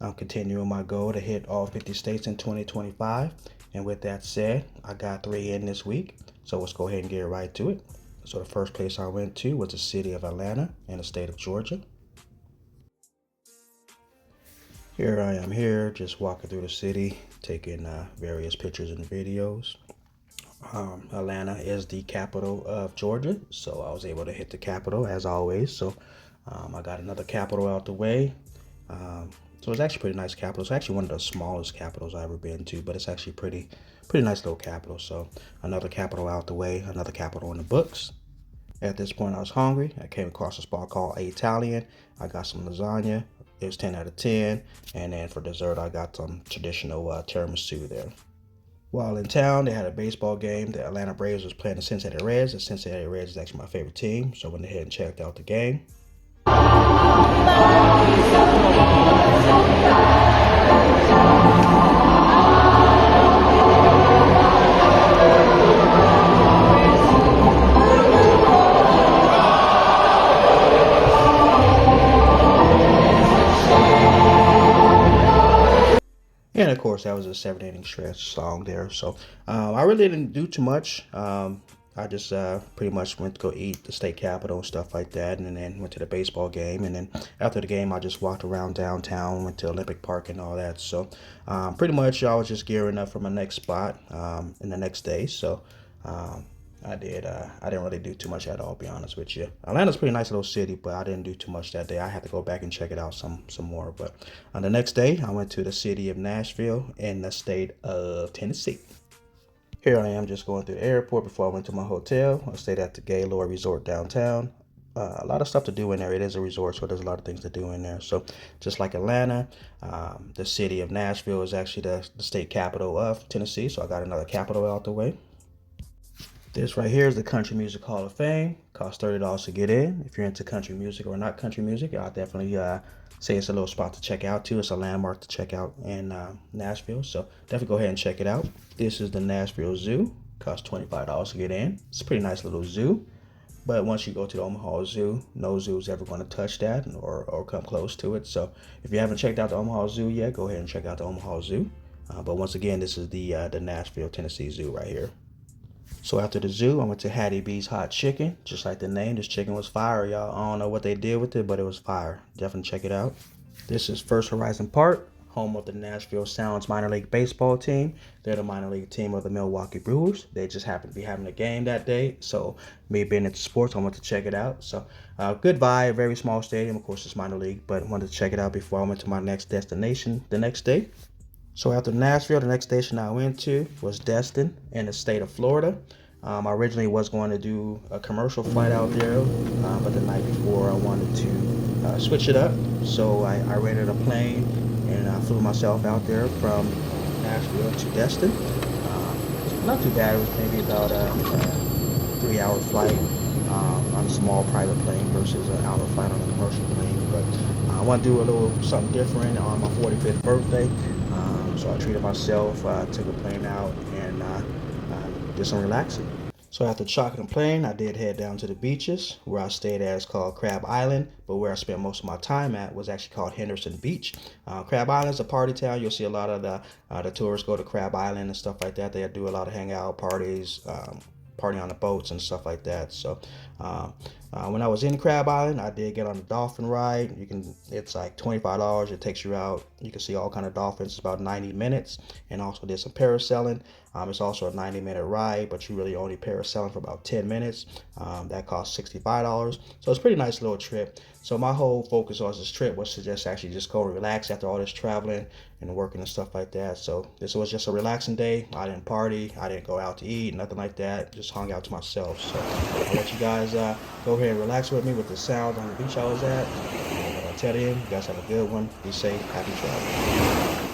I'm continuing my goal to hit all 50 states in 2025. And with that said, I got 3 in this week. So let's go ahead and get right to it. So the first place I went to was the city of Atlanta in the state of Georgia. Here I am here, just walking through the city, taking various pictures and videos. Atlanta is the capital of Georgia, so I was able to hit the capital as always. So I got another capital out the way. So it's actually pretty nice capital. It's actually one of the smallest capitals I've ever been to, but it's actually pretty nice little capital. So another capital out the way, another capital in the books. At this point, I was hungry. I came across a spot called Italian. I got some lasagna. It was 10 out of 10. And then for dessert, I got some traditional tiramisu there. While in town, they had a baseball game. The Atlanta Braves was playing the Cincinnati Reds. The Cincinnati Reds is actually my favorite team, so I went ahead and checked out the game. And of course, that was a 7 inning stretch song there. So I really didn't do too much. I just pretty much went to go eat the state capitol and stuff like that, and then went to the baseball game. And then after the game, I just walked around downtown, went to Olympic Park and all that. So pretty much I was just gearing up for my next spot in the next day. So I didn't really do too much at all, to be honest with you. Atlanta's a pretty nice little city, but I didn't do too much that day. I had to go back and check it out some more. But on the next day, I went to the city of Nashville in the state of Tennessee. Here I am just going through the airport before I went to my hotel. I stayed at the Gaylord Resort downtown. A lot of stuff to do in there. It is a resort, so there's a lot of things to do in there. So just like Atlanta, the city of Nashville is actually the state capital of Tennessee. So I got another capital out the way. This right here is the Country Music Hall of Fame. Costs $30 to get in. If you're into country music or not country music, I'll definitely say it's a little spot to check out too. It's a landmark to check out in Nashville. So definitely go ahead and check it out. This is the Nashville Zoo. Costs $25 to get in. It's a pretty nice little zoo. But once you go to the Omaha Zoo, no zoo is ever going to touch that or come close to it. So if you haven't checked out the Omaha Zoo yet, go ahead and check out the Omaha Zoo. But once again, this is the Nashville, Tennessee Zoo right here. So after the zoo, I went to Hattie B's Hot Chicken. Just like the name, this chicken was fire, y'all. I don't know what they did with it, but it was fire. Definitely check it out. This is First Horizon Park, home of the Nashville Sounds minor league baseball team. They're the minor league team of the Milwaukee Brewers. They just happened to be having a game that day. So me being into sports, I went to check it out. So good vibe, very small stadium. Of course, it's minor league, but wanted to check it out before I went to my next destination the next day. So after Nashville, the next station I went to was Destin in the state of Florida. I originally was going to do a commercial flight out there, but the night before I wanted to switch it up. So I rented a plane and I flew myself out there from Nashville to Destin. Not too bad. It was maybe about a 3-hour flight on a small private plane versus an hour flight on a commercial plane. But I want to do a little something different on my 45th birthday. So I treated myself, took a plane out and did some relaxing. So after chalking the plane, I did head down to the beaches. Where I stayed at is called Crab Island, but where I spent most of my time at was actually called Henderson Beach. Crab Island is a party town. You'll see a lot of the tourists go to Crab Island and stuff like that. They do a lot of hangout parties, party on the boats and stuff like that. So when I was in Crab Island, I did get on the dolphin ride. It's like $25. It takes you out. You can see all kind of dolphins. It's about 90 minutes, and also did some parasailing. It's also a 90-minute ride, but you really only parasailing for about 10 minutes. That costs $65. So it's a pretty nice little trip. So my whole focus on this trip was to just go relax after all this traveling and working and stuff like that. So this was just a relaxing day. I didn't party. I didn't go out to eat, nothing like that. Just hung out to myself. So I'll let you guys go ahead and relax with me with the sound on the beach I was at. And until then, you guys have a good one. Be safe. Happy travel.